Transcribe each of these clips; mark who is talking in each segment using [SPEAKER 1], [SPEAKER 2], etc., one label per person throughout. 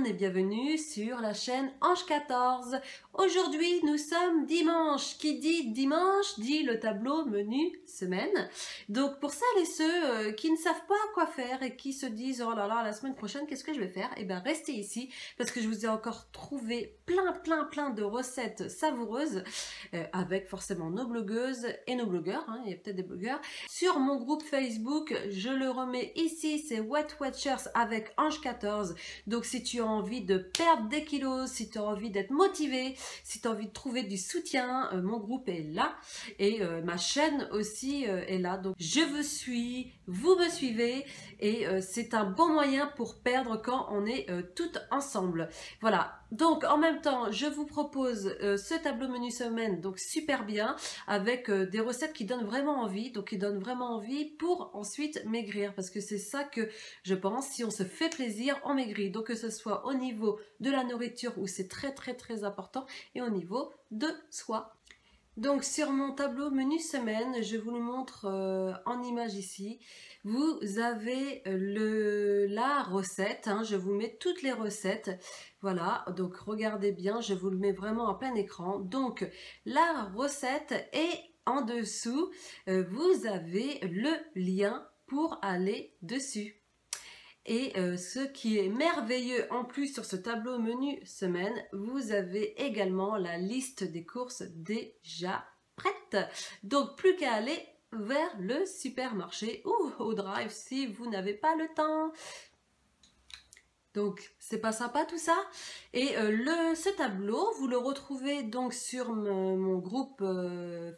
[SPEAKER 1] et bienvenue sur la chaîne Ange 14. Aujourd'hui nous sommes dimanche. Qui dit dimanche dit le tableau menu semaine. Donc pour celles et ceux qui ne savent pas quoi faire et qui se disent oh là là la semaine prochaine qu'est-ce que je vais faire, et bien restez ici parce que je vous ai encore trouvé plein de recettes savoureuses avec forcément nos blogueuses et nos blogueurs, hein, il y a peut-être des blogueurs. Sur mon groupe Facebook, je le remets ici, c'est Wet Watchers avec Ange 14. Donc si tu as envie de perdre des kilos, si tu as envie d'être motivé, si tu as envie de trouver du soutien, mon groupe est là et ma chaîne aussi est là. Donc je vous suis, vous me suivez et c'est un bon moyen pour perdre quand on est toutes ensemble. Voilà, donc en même temps je vous propose ce tableau menu semaine, donc super bien, avec des recettes qui donnent vraiment envie, donc qui donnent vraiment envie pour ensuite maigrir, parce que c'est ça que je pense, si on se fait plaisir, on maigrit. Donc que ce soit au niveau de la nourriture où c'est très important et au niveau de soi. Donc sur mon tableau menu semaine, je vous le montre en image ici. Vous avez la recette, hein, je vous mets toutes les recettes. Voilà, donc regardez bien, je vous le mets vraiment en plein écran. Donc la recette est en dessous, vous avez le lien pour aller dessus. Et ce qui est merveilleux en plus sur ce tableau menu semaine, vous avez également la liste des courses déjà prête. Donc plus qu'à aller vers le supermarché ou au drive si vous n'avez pas le temps. Donc c'est pas sympa tout ça. Et ce tableau vous le retrouvez donc sur mon groupe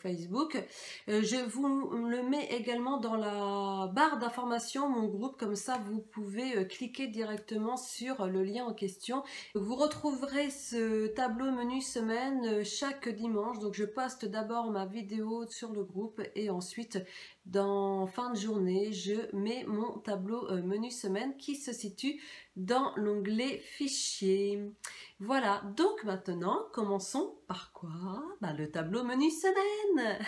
[SPEAKER 1] Facebook. Je vous le mets également dans la barre d'information, mon groupe, comme ça vous pouvez cliquer directement sur le lien en question. Vous retrouverez ce tableau menu semaine chaque dimanche. Donc je poste d'abord ma vidéo sur le groupe et ensuite dans fin de journée je mets mon tableau menu semaine qui se situe dans l'onglet fichier. Voilà, donc maintenant commençons par quoi? Le tableau menu semaine.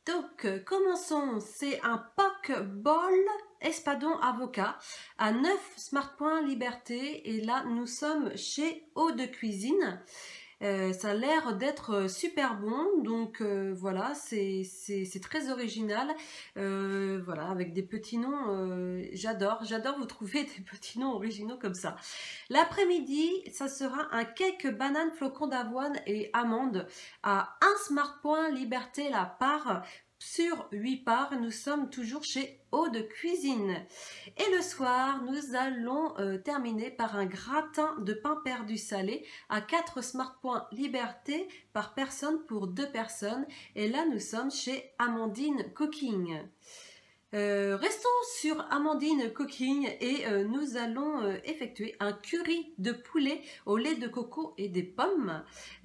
[SPEAKER 1] Donc commençons, c'est un poke bowl espadon avocat à 9 smart points liberté et là nous sommes chez Eau de Cuisine. Ça a l'air d'être super bon, donc voilà, c'est très original, voilà, avec des petits noms, j'adore vous trouver des petits noms originaux comme ça. L'après-midi, ça sera un cake banane, flocon d'avoine et amande à 1 smart point liberté la part. Sur 8 parts, nous sommes toujours chez Eau de Cuisine. Et le soir, nous allons terminer par un gratin de pain perdu salé à 4 smart points liberté par personne pour 2 personnes. Et là, nous sommes chez Amandine Cooking. Restons sur Amandine Cooking et nous allons effectuer un curry de poulet au lait de coco et des pommes.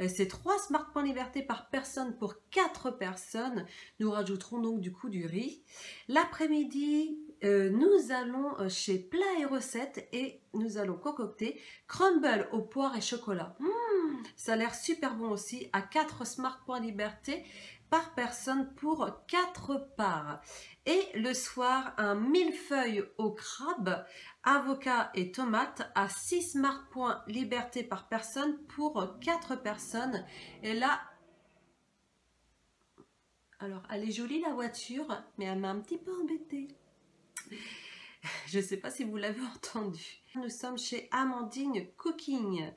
[SPEAKER 1] C'est 3 smart points liberté par personne pour 4 personnes. Nous rajouterons donc du coup du riz. L'après-midi, nous allons chez Plat et Recettes et nous allons concocter crumble aux poires et chocolat. Ça a l'air super bon aussi, à 4 smart points liberté par personne pour 4 parts. Et le soir, un millefeuille au crabe, avocat et tomate à 6 smart points liberté par personne pour 4 personnes. Et là, alors elle est jolie la voiture, mais elle m'a un petit peu embêtée. Je ne sais pas si vous l'avez entendu. Nous sommes chez Amandine Cooking.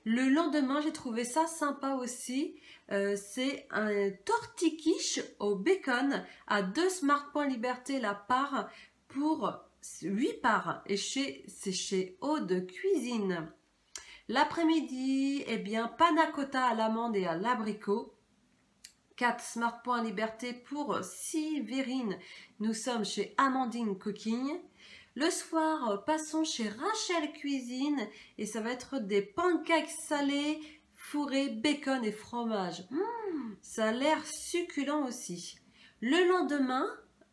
[SPEAKER 1] Le lendemain, j'ai trouvé ça sympa aussi. C'est un tortiquiche au bacon à 2 smart points liberté la part pour 8 parts. Et c'est chez Eau de Cuisine. L'après-midi, eh bien, panna cotta à l'amande et à l'abricot. 4 smart points liberté pour 6 verrines. Nous sommes chez Amandine Cooking. Le soir, passons chez Rachel Cuisine et ça va être des pancakes salés fourrés bacon et fromage. Ça a l'air succulent aussi. Le lendemain,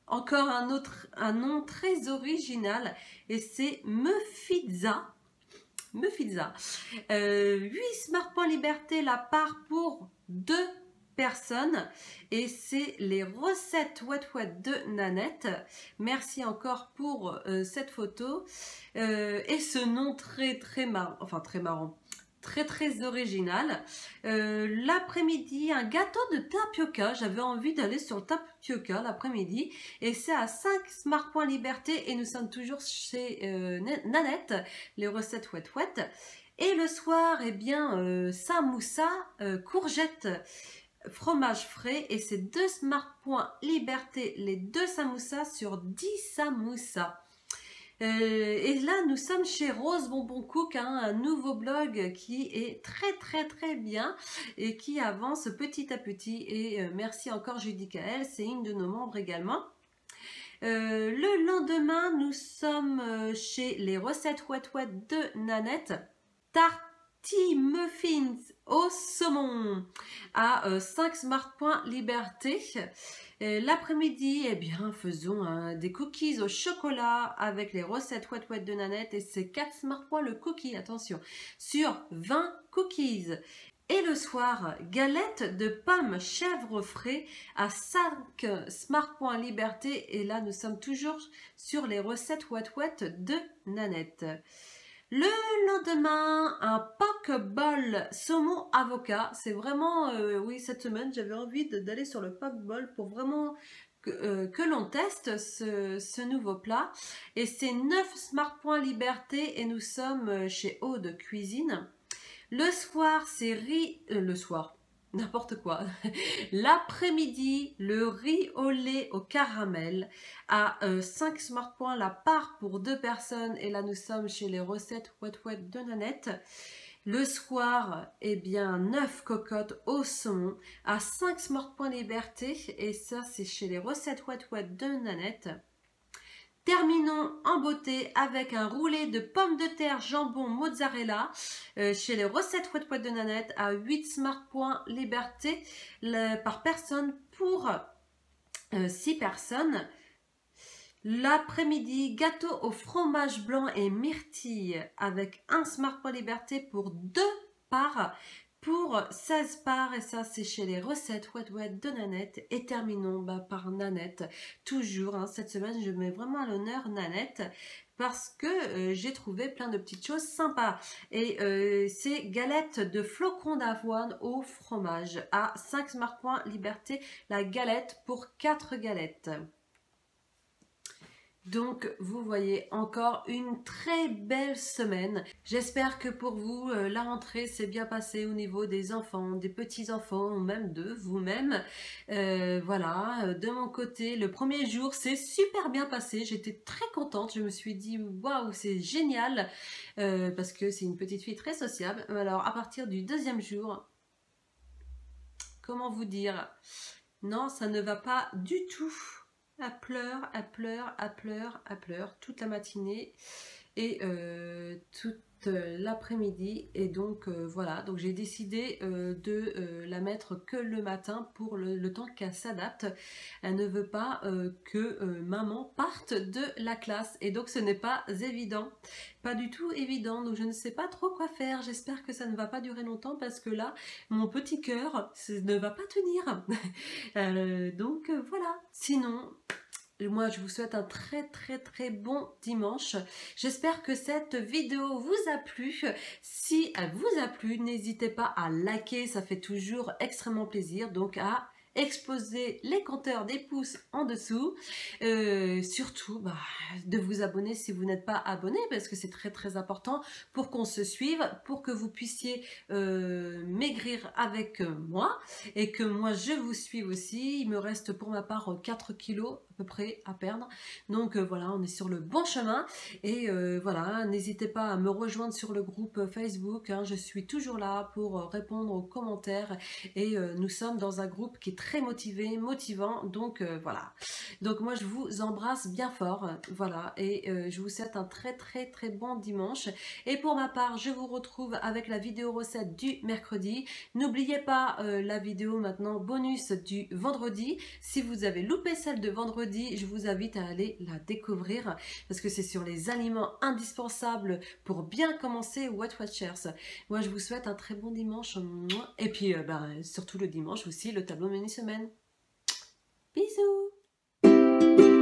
[SPEAKER 1] encore un nom très original et c'est Meufizza. 8 smart points liberté la part pour 2 personnes et c'est les recettes Wet Wet de Nanette. Merci encore pour cette photo et ce nom très marrant, enfin très marrant, très original. L'après-midi, un gâteau de tapioca. J'avais envie d'aller sur le tapioca l'après-midi et c'est à 5 Smart Points Liberté et nous sommes toujours chez Nanette, les recettes Wet Wet. Et le soir, eh bien, samoussa, courgette, fromage frais et c'est 2 Smart Points Liberté, les 2 samoussas sur 10 samoussas. Et là, nous sommes chez Rose Bonbon Cook, hein, un nouveau blog qui est très bien et qui avance petit à petit. Et merci encore Judicaël, c'est une de nos membres également. Le lendemain, nous sommes chez les recettes Wet Wet de Nanette. Muffins au saumon à 5 Smart Points Liberté. L'après-midi, eh bien, faisons des cookies au chocolat avec les recettes Wet Wet de Nanette et c'est 4 Smart Points le cookie, attention, sur 20 cookies. Et le soir, galette de pommes chèvre frais à 5 Smart Points Liberté et là, nous sommes toujours sur les recettes Wet Wet de Nanette. Le lendemain, un poke bowl saumon avocat. C'est vraiment, oui, cette semaine, j'avais envie d'aller sur le poke bowl pour vraiment que l'on teste ce nouveau plat. Et c'est 9 Smart Points Liberté et nous sommes chez Aude Cuisine. Le soir, c'est riz... le soir, n'importe quoi. L'après-midi, le riz au lait au caramel à 5 Smart Points la part pour 2 personnes. Et là, nous sommes chez les recettes Wet Wet de Nanette. Le soir, eh bien, 9 cocottes au saumon à 5 Smart Points Liberté. Et ça, c'est chez les recettes Wet Wet de Nanette. Terminons en beauté avec un roulé de pommes de terre jambon mozzarella chez les recettes Wet Wet de Nanette à 8 Smart Points Liberté par personne pour 6 personnes. L'après-midi, gâteau au fromage blanc et myrtille avec 1 Smart Point Liberté pour 2 parts pour 16 parts et ça c'est chez les recettes Wet Wet de Nanette. Et terminons par Nanette, toujours, hein, cette semaine je mets vraiment à l'honneur Nanette parce que j'ai trouvé plein de petites choses sympas et c'est galettes de flocons d'avoine au fromage à 5 Smart Points Liberté, la galette pour 4 galettes. Donc, vous voyez, encore une très belle semaine. J'espère que pour vous, la rentrée s'est bien passée au niveau des enfants, des petits-enfants, ou même de vous-même. Voilà, de mon côté, le premier jour s'est super bien passé. J'étais très contente. Je me suis dit, waouh, c'est génial, parce que c'est une petite fille très sociable. Alors, à partir du deuxième jour, comment vous dire? Non, ça ne va pas du tout. Elle pleure toute la matinée et toute l'après-midi et donc voilà, donc j'ai décidé de la mettre que le matin pour le temps qu'elle s'adapte. Elle ne veut pas que maman parte de la classe et donc ce n'est pas évident, pas du tout évident, donc je ne sais pas trop quoi faire. J'espère que ça ne va pas durer longtemps parce que là mon petit cœur ne va pas tenir. Donc voilà, sinon moi, je vous souhaite un très bon dimanche. J'espère que cette vidéo vous a plu. Si elle vous a plu, n'hésitez pas à liker, ça fait toujours extrêmement plaisir. Donc à exploser les compteurs des pouces en dessous. Surtout, de vous abonner si vous n'êtes pas abonné parce que c'est très important pour qu'on se suive, pour que vous puissiez maigrir avec moi et que moi je vous suive aussi. Il me reste pour ma part 4 kilos à peu près à perdre. Donc voilà, on est sur le bon chemin et voilà, n'hésitez pas à me rejoindre sur le groupe Facebook, hein, je suis toujours là pour répondre aux commentaires et nous sommes dans un groupe qui est très motivé, motivant, donc voilà. Donc moi je vous embrasse bien fort, voilà, et je vous souhaite un très bon dimanche. Et pour ma part, je vous retrouve avec la vidéo recette du mercredi. N'oubliez pas la vidéo maintenant bonus du vendredi. Si vous avez loupé celle de vendredi, dis, je vous invite à aller la découvrir parce que c'est sur les aliments indispensables pour bien commencer Weight Watchers. Moi, je vous souhaite un très bon dimanche. Et puis, surtout le dimanche aussi, le tableau menu semaine. Bisous!